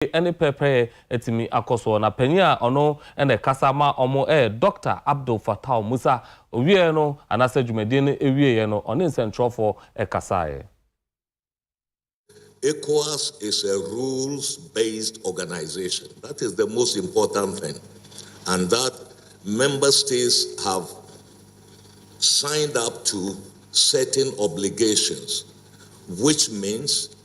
Any pepe etimi akoso na penya ono ene kasama omo Dr. Abdul Fattah Musa owie no anase dwumede no ewie no ono nsentrofo kasaye. Ecowas is a rules-based organization. That is the most important thing. And that member states have signed up to certain obligations, which means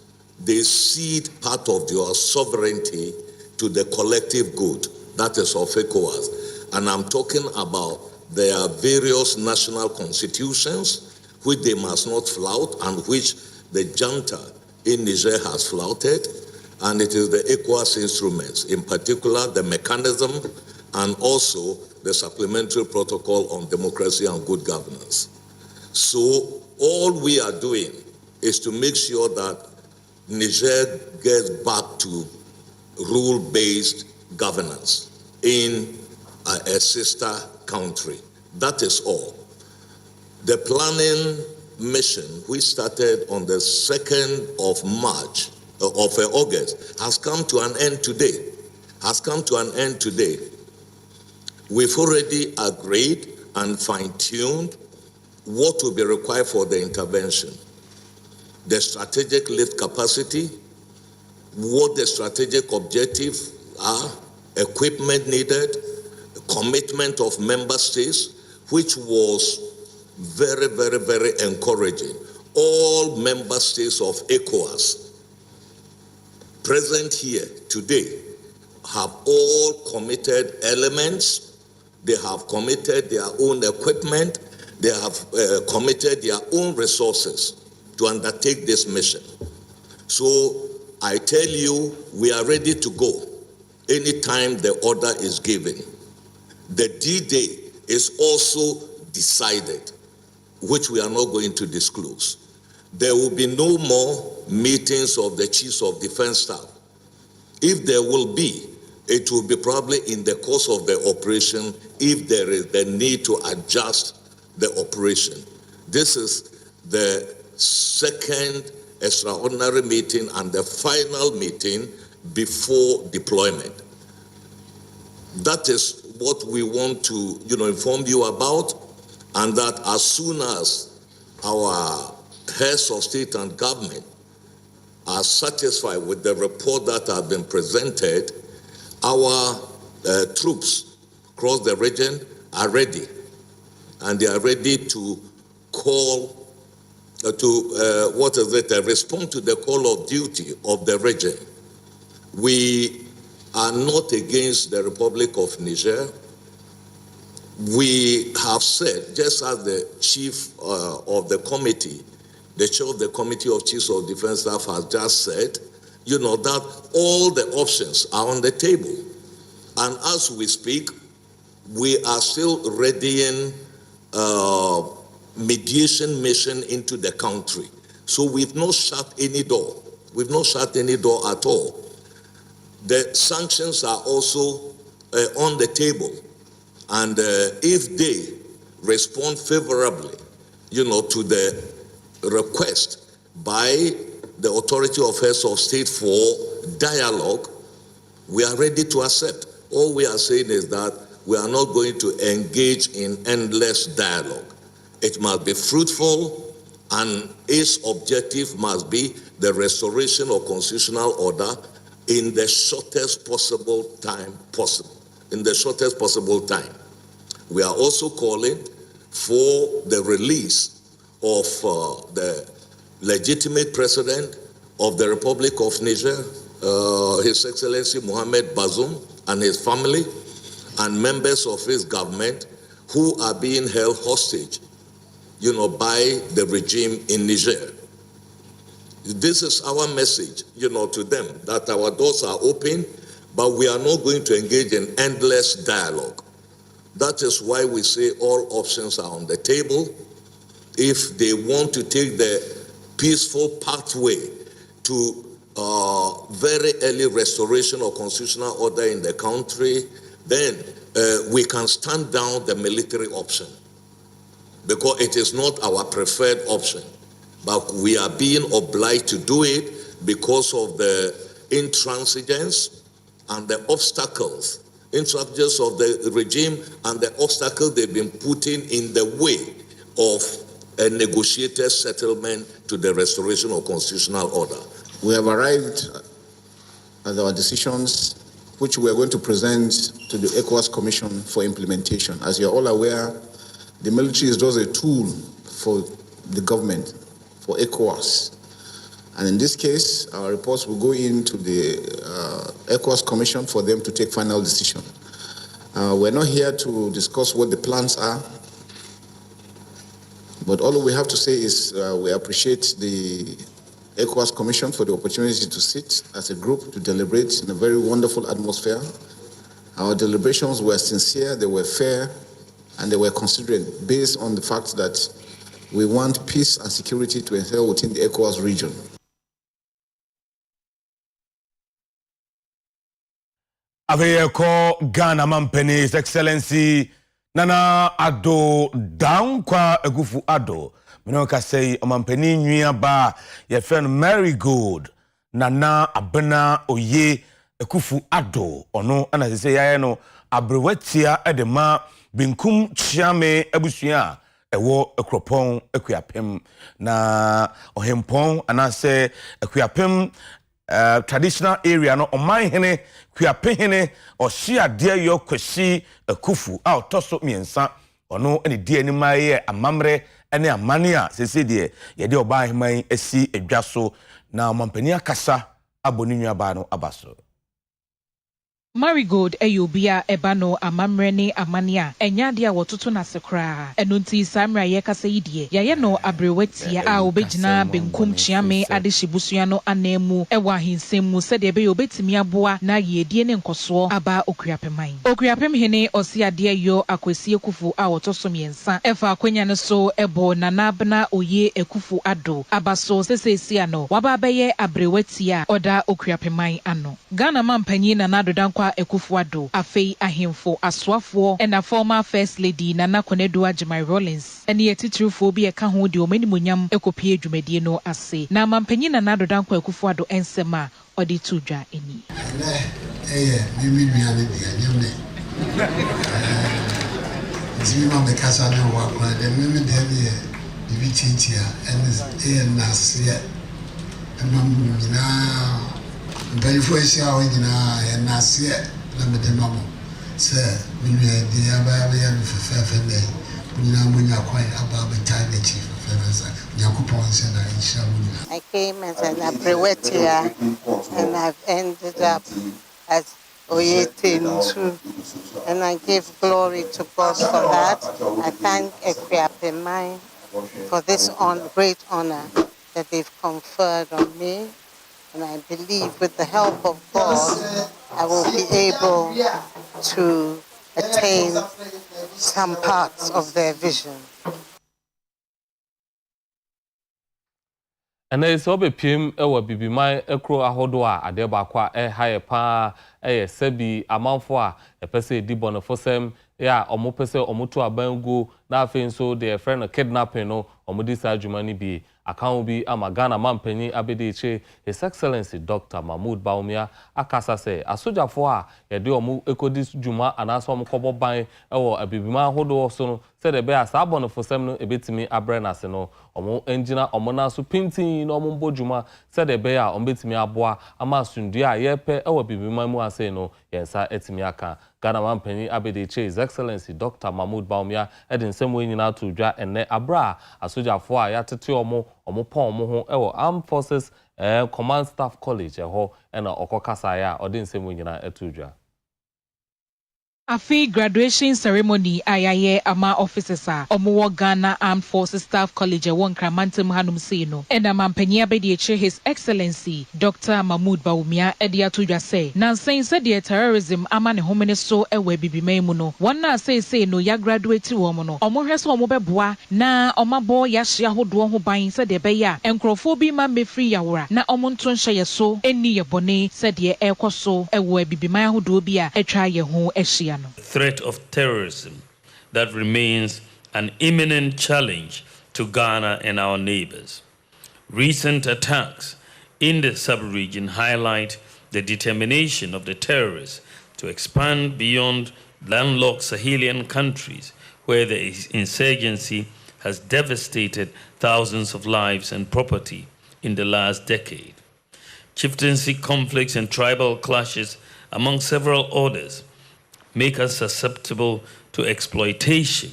they cede part of your sovereignty to the collective good. That is of Ecowas. And I'm talking about their various national constitutions, which they must not flout, and which the junta in Niger has flouted. And it is the Ecowas instruments, in particular the mechanism and also the supplementary protocol on democracy and good governance. So all we are doing is to make sure that Niger gets back to rule-based governance in a sister country. That is all. The planning mission, which started on the 2nd of March, of August, has come to an end today. We've already agreed and fine-tuned what will be required for the intervention. The strategic lift capacity, what the strategic objectives are, equipment needed, commitment of member states, which was very, very, very encouraging. All member states of Ecowas present here today have all committed elements. They have committed their own equipment. They have committed their own resources to undertake this mission. So I tell you, we are ready to go anytime the order is given. The D-Day is also decided, which we are not going to disclose. There will be no more meetings of the chiefs of defense staff. If there will be, it will be probably in the course of the operation if there is the need to adjust the operation. This is the second extraordinary meeting and the final meeting before deployment. That is what we want to, inform you about, and that as soon as our heads of state and government are satisfied with the report that have been presented, our troops across the region are ready, and they are ready to call respond to the call of duty of the region. We are not against the Republic of Niger. We have said, just as the chief of the committee, the chair of the Committee of Chiefs of Defense Staff has just said, that all the options are on the table. And as we speak, we are still readying mediation mission into the country. So we've not shut any door. We've not shut any door at all. The sanctions are also on the table. And if they respond favorably, to the request by the authority of heads of state for dialogue, we are ready to accept. All we are saying is that we are not going to engage in endless dialogue. It must be fruitful, and its objective must be the restoration of constitutional order in the shortest possible time possible. We are also calling for the release of the legitimate president of the Republic of Niger, His Excellency Mohamed Bazoum, and his family, and members of his government who are being held hostage by the regime in Niger. This is our message, to them, that our doors are open, but we are not going to engage in endless dialogue. That is why we say all options are on the table. If they want to take the peaceful pathway to very early restoration of constitutional order in the country, then we can stand down the military option, because it is not our preferred option. But we are being obliged to do it because of the intransigence and the obstacles, intransigence of the regime and the obstacles they've been putting in the way of a negotiated settlement to the restoration of constitutional order. We have arrived at our decisions, which we are going to present to the Ecowas Commission for implementation. As you're all aware, the military is just a tool for the government, for Ecowas. And in this case, our reports will go into the Ecowas Commission for them to take final decision. We're not here to discuss what the plans are, but all we have to say is we appreciate the Ecowas Commission for the opportunity to sit as a group to deliberate in a very wonderful atmosphere. Our deliberations were sincere, they were fair, and they were considerate based on the fact that we want peace and security to entail within the Ecowas region. Aveyeko Ghana Mampeni, His Excellency Nana Ado Dankwa Egufu Ado. Minoka say Mampeni Nwia ba ye friend Marigold Nana Abena Oye Ekufu Ado ono ana say ya no abrewatia edema binkum chiame ebusua ewo ekropon ekuapem na ohempon anase ekuapem traditional area no oman hene kuapehene ohia de yo kwasi ekufu a otoso miensa ono ene die ni maye amamre ene amania sese de ye de oban heman esi edwaso na mampani akasa aboni nuaba no abaso. Marigold Eyobia Ebano Amamreni Amania Enyadia watoto na sekra enunti samra yekasa yidie yaye no abrewetia a obegina benkum chiame adehibusua no anemu ewa hinsemu sede be obetimi aboa na yedie ne nkoso aba okuapem hene osiade yo akwesi ekufu a wotoso miensa efa akwanya ne so ebo nanabna oye ekufu ado abaso sesesi ano waba beye abrewetia oda okuapemai ano Ghana mampanyi na nadodankwa Ekufuado, Afei Ahimfo, Aswafo, and a former First Lady Nana Konedua Jemai Rollins, and yet phobia Kahu di Omenimunyam Ekopie Jumediano Ase. Na Mampenina Nado Danko Ekufuado Ensema, or the Tuja Eni. Zima Mekasa no work, the women there, the Vitintia, and Nasia, and Mamma. Before I say how we and I see it, let me the mama. Sir, when you had the Ababa for 5 days, when you are quite about the time the chief of Feathers, Yakupon said I came as an abrewetia and I've ended up as Oyetin too. And I give glory to God for that. I thank Ekweapemai for this great honor that they've conferred on me. And I believe with the help of God, I will be able to attain some parts of their vision. And there is also PM ewa bibimai ekro ahodoa adeba kwa haye pa sebi amanfo a epese di bonofosem ya omopese omoto abangu na afin so the friend kidnapping no omodi sa adwumani bi account bi amagana mampanyi abedeche His Excellency Dr. Mahmoud Baumia akasa se asojafo a yede omu ekodi dwuma anaso omkobo ban ewo abibima ahodo so no se de be asa bonofosem no ebetimi abrenase no omo engineer omona so pintin no ombo dwuma se de be a ombetimi aboa ama sundua a yepe ewo bibima mu ase no yensa etimi aka Ghana mampanyi abedeche His Excellency Dr. Mahmoud Baumia edin semo nyina to dwa enne abra asojafo a yatete omo pon omo ho ewo Armed Forces Command Staff College eho ena okokasa ya odin semo nyina etudwa Afi graduation ceremony ayaye ama officers a omo Ghana Armed Forces Staff College won Kramantam hanum sei no ena mampanya bedieche His Excellency Dr. Mahmoud Baumia edia todwa say nansen se de terrorism ama ne homene so ewe bibimai mu no wonna say no ya graduate wo mo no omo hwe so omo beboa na omabo ya hye ahodo ho ban se de be ya enkrofo bi ma mefri yawora na omo nto nhye ye so eni ye bone se de ekoso ewe bibimai ahodo bi a etwa ye ho ehia. The threat of terrorism that remains an imminent challenge to Ghana and our neighbors. Recent attacks in the sub-region highlight the determination of the terrorists to expand beyond landlocked Sahelian countries where the insurgency has devastated thousands of lives and property in the last decade. Chieftaincy conflicts and tribal clashes, among several others, make us susceptible to exploitation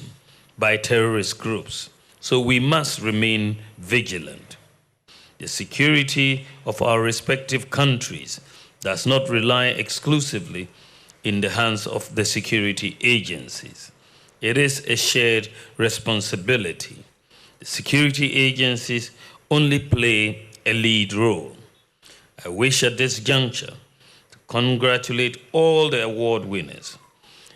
by terrorist groups, so we must remain vigilant. The security of our respective countries does not rely exclusively in the hands of the security agencies. It is a shared responsibility. The security agencies only play a lead role. I wish at this juncture to congratulate all the award winners.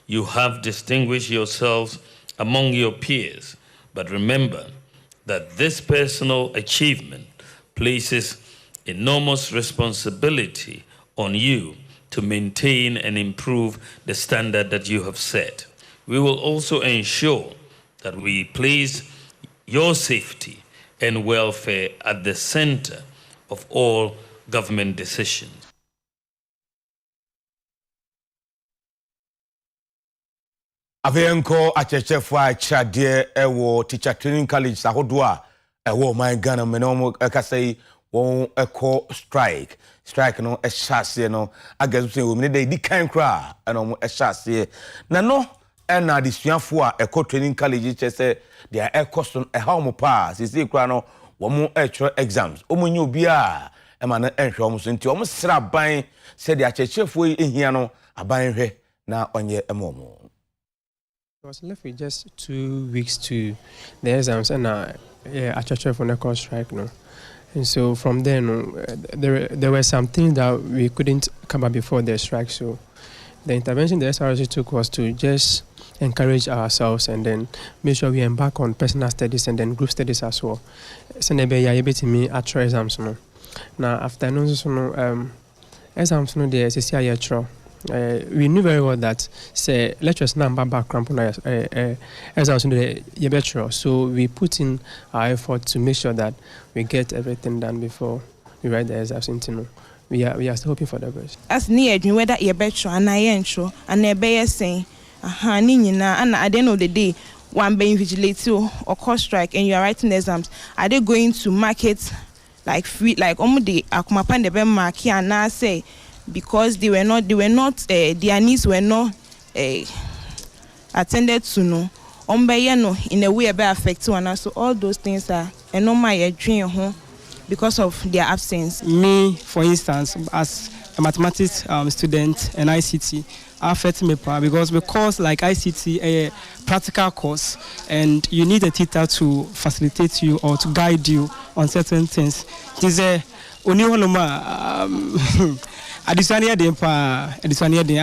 You have distinguished yourselves among your peers, but remember that this personal achievement places enormous responsibility on you to maintain and improve the standard that you have set. We will also ensure that we place your safety and welfare at the center of all government decisions. Avenko achechefo achade ewo teacher training college sahodwa ewo my Ghana menomo ekasei won eko strike no ehase no agazu se wo me dey di kan kra eno ehase na no na disuafo a eko training college chese dia ekoso eha mo pa sisi kra no wo mo ehwe exams omunye obi a ema na ehwe omo so nti omo sra ban se dia achechefo ehia no aban hwe na onye emomo. I was left with just 2 weeks to the exams, and I tried for the course strike, no. And so from then, there were some things that we couldn't come up before the strike. So the intervention the SRC took was to just encourage ourselves and then make sure we embark on personal studies and then group studies as well. So maybe you able to me at exams, no. Now after no, exams no the SCI we knew very well that say lecturers number background exams in the year, so we put in our effort to make sure that we get everything done before we write the exams into. We are still hoping for the best. As near whether you betcha and I ensure and a bear saying and at the end of the day one being vigilated or course strike and you are writing exams, are they going to market like free like the akumapan the ben mark and now say because they were not their needs were not attended to no in a way about affect one, so all those things are a normal dream home because of their absence. Me, for instance, as a mathematics student and ICT, affect me because like ICT a practical course and you need a teacher to facilitate you or to guide you on certain things. It is a adisania den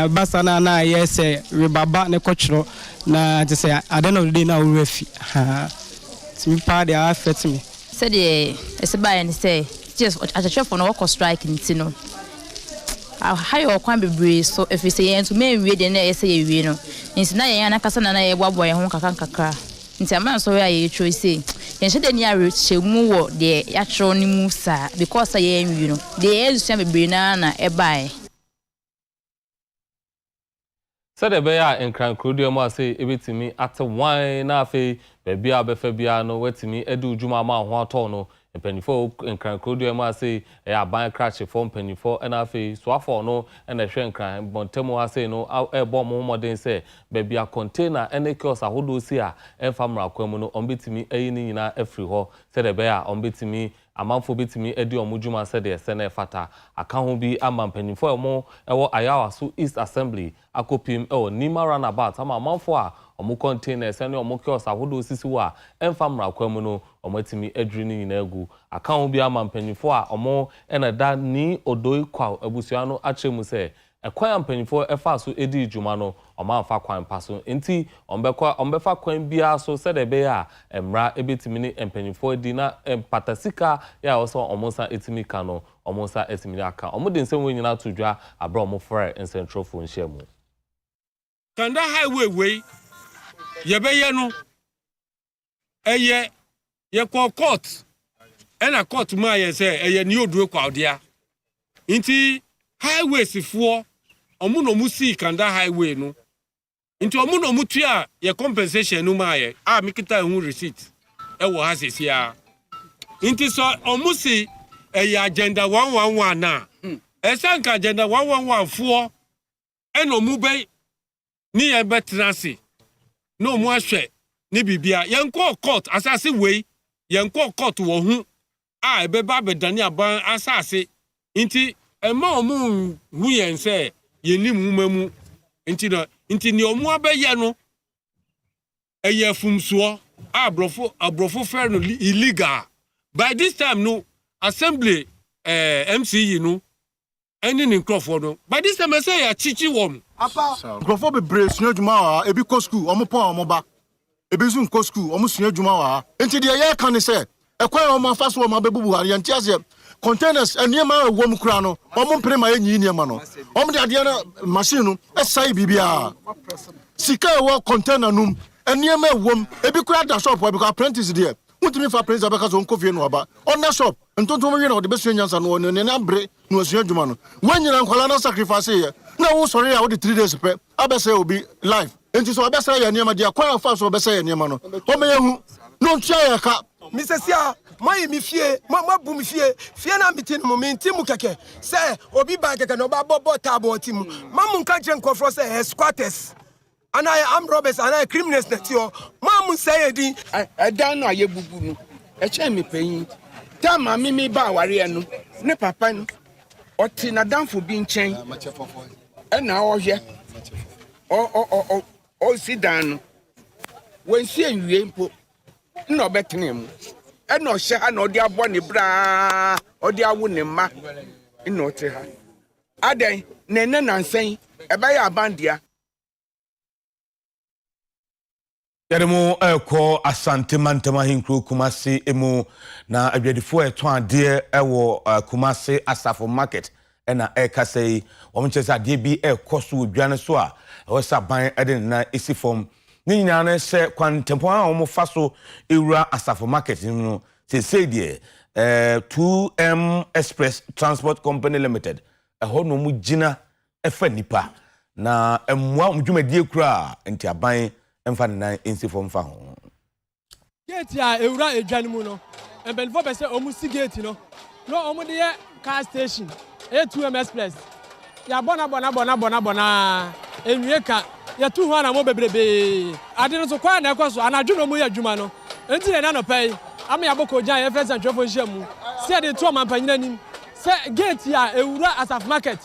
basa na yes rebaba ne kochro na te say at the end of the day na we refi me pa dey affect me said the eseba and say just at for no work strike nti no how you kwan bebre so if you say to me we dey na say we no nti na yan akasa na ye boabo ye ho kakra nti am so we aye choice yen hye de ni are chemu wo de ya chro ni mu sa because ye enwi no de ezusia bebre na ebae said be ya enkran krodio ma say ebetimi at wine na afi be bia be fa bia no wetimi edu djuma ma ho ato no mpanifo enkran krodio ma say e aban crash for mpanifo na afi so afọ no na hwe enkran bontemu ha say no e bom modern say be bia container ene kiosk ahodo si a enfamra kwamu no ombetimi eyi ni nyina afri ho said be ya ombetimi amanfo betimi edi omudwuma said the sene fata aka ho bi ama mpanifo emo ewo ayawa so East Assembly akopim ewo Nima runabout ama amanfo a omu container sene omu kiosk ahodo sisi wa enfamra kwamu no omatimi edri ni nyina egu aka ho bi ama mpanifo a omu enada ni odoi kwa abusua no achemu se ekwan mpanifo efa so edi dwuma no omanfa kwan paso enti ombefa kwan bia so said be ya emra ebetimi ni mpanifo di na patasika ya oso omonsa etimi ka no omonsa etimi aka omode nsem we nyina todwa abra omofre encentrofo nhyiamu kanda highway yebeye no eye ye court ena court ma ye say eye ni odue kwa odia nti highway sifoɔ ɔmo no mu si kanda highway no nti ɔmo no mu tua ye compensation no ma ye a mikita hu receipt ɛwɔ ha sesia nti so ɔmo si ɛyɛ agenda 111 na ɛsanka agenda 111 foɔ ɛna ɔmo bɛ ni ye betrase no ɔmo ahwɛ ni bibia yɛnkɔ court asase wei yɛnkɔ court wɔ hu a ɛbɛba bɛdane aban asase nti ɛma ɔmo hu yɛn sɛ yɛnim humamu nti ni ɔmo abɛyɛ no ɛyɛ fumsoɔ abrofo fair no illegal by this time no assembly MCE no ɛne ne nkrɔfoɔ no by this time ɛsɛ yɛ chichi wɔm apa nkrɔfoɔ bebree sua adwuma wɔ ebi kɔ school ɔmo pɔn ɔmo ba ebi nso nkɔ school ɔmo sua adwuma wɔ nti deɛ yɛka ne sɛ ɛkwan ɔmo afa so ɔmo abɛbubu ha yɛnte ase containers nneɛma ɛwɔ mu kura no ɔmo mpere ma yɛnyi nneɛma no ɔmo de adeɛ no machine no ɛsai bibia sika ɛwɔ container num nneɛma ɛwɔ mu ebi kura da shop because apprentice deɛ mutumi fa apprentice abɛka so nkɔ fie no aba ɔna shop ntontom wi na ɔde bɛsua nyansa no ne na bre no asua adwuma no wanyina nkwala na sacrifice yɛ na wo sɔre a wo de 3 days pɛ abɛsɛ obi life enti so abɛsɛ yɛ nneɛma deɛ kwan afa so abɛsɛ yɛ nneɛma no ɔmɛ yɛhu no ntua yɛ ka Misesia, my mi fie, my boom fie na mitin mu mintimu keke. Say, obi ba keke no ba bobo tabo timu. Mamun kanchen kofro say squatters. And I am robbers and I criminals net yo. Mamun say edi. I don't know ye bubu no. E che me peyin. Ta ma mi ba ware no. Ne papa no. Oti na danfo bi nchen. E na ohye. O si dan no. Wen si enwie mpo. No betene mu e no hye ha no de abo ne bra o de awo ne ma no te ha aden ne nansen e ba ya abandia Yademo eko asante mantama hinkro Kumasi emu na adwadifo eto ade ewo Kumasi Asafo market na eka sei omchese ade bi ekoso odwane so a ewesa ban ede na esifom ni nyina na se kwantempo a omo faso ewura Asafo market no se die 2M Express Transport Company Limited ho no mu gina efa nipa na emwa umdwumadie kura enti aban emfa na ensifom fa ho gate ya ewura edwane mu no embenfo be se omu si gate no omu de car station 2M Express ya bona enwie ka ya tu ho na mo bebrebe ade no so kwa na ekoso anadwo no mu ya dwuma no enti na no pay ama ya boko jan efes antwefo hyiamu se de to mampanyina nim se gate ya ewura Asafo market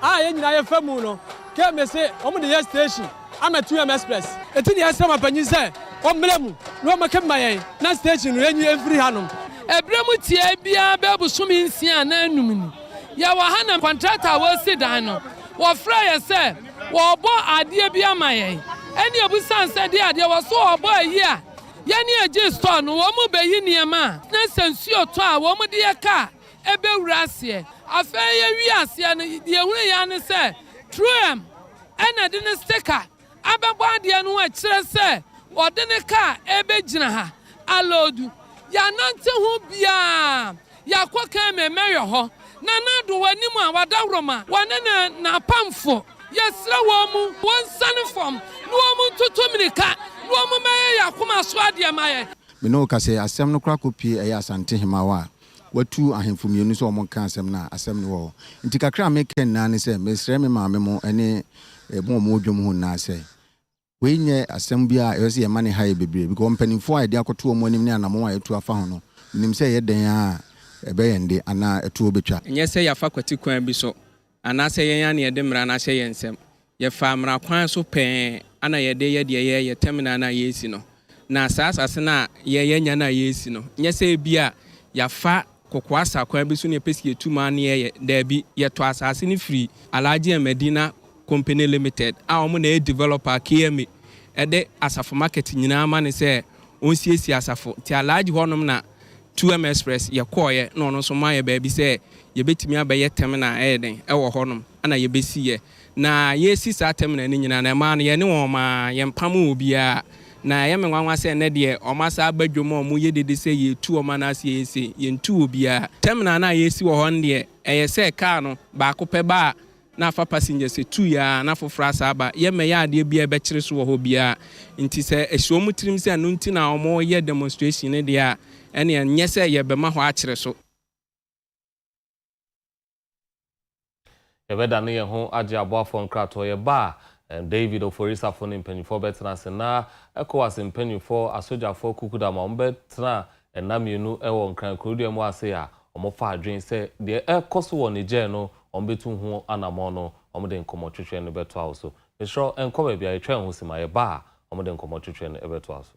a ye nyina ye famu no ke me se omu de station ama 2M Express enti ne yasema mapanyin se omremu no makema yen na station no enyi enfiri hanom ebremu tie bia bebusumi nsia na anum ni ya wa ha na contractor wo si dan no wo fra ye se wo bo ade bia mayen eni ebusan se de ade wo so wo bo ayi a ye ni eje store no wo mu beyi niema na sensuo to a wo mu de ka ebe wura ase afa ye wi ase no de ehunu ya ne se truem ena de ne sticker abebo ade no a kire se wo de ne ka ebe gina ha alodu ya nante hu bia ya kwaka memeyo ho na nado wanimu a wadawroma wane na pamfo yesra wo mu wonsane fom no mu tutumirika no mu meye yakoma so ade maye me no ka se asem no kra kopie eya asante hemawa watu ahemfo mienu so omon kan asem na asem no wo nti kakra me ken na ne se mesre me maame mo ene mo dwom hu na se we nye asem bia e se ye mane haye bebre because mpanimfo a de akoto mo anim ne anamo a yetu afa ho no nim se ye den a ebe yende ana etu obetwa enye se ya fa kwati kwan bi so ana se yen ane yede mra na se yensem ye fa mra kwan so pen ana yede ye temina na yesi no na asase na ye nya na yesi no nye se bia ya fa kokoasa kwan bi so ne pesi etuma na ye da bi ye to asase ni free Alaji Medina Company Limited a omo na developer KM ede Asafo market nyina ma ne se onsiesi Asafo ti Alaji honom na 2M Express ye koye no no so ma ye ba bi se ye betimi abaye terminal eden e wo honom ana ye besi ye na ye si sa terminal ni nyina na ma no ye ne wo ma ye mpam obia na ye menwanwa se ne de o ma sa badwom o mu ye dede se ye tu o ma na se ye ntu obia terminal na ye si wo hon de e ye se car no ba ko pe ba na afa passengers 2 ya na fofra aba ye me ya ade bia be kire so wo ho bia nti se ehwo mu tirim se anu nti na omo ye demonstration ne dia ene enye se ye be ma ho a kire so Yebeda ne ye ho age aboafo nkrato ye ba David Oforisa for mpanyifo betena se na Ecowas mpanyifo asojafo kukudama ombetena enamienu ewo nkran krodu emu ase ya omofa adwen se de ekoso wo Niger no ombetu hu anamo no omde nkomo twetwe no beto aso. Misro enko ba bia etwa hu sima ye ba omde nkomo twetwe no ebeto aso.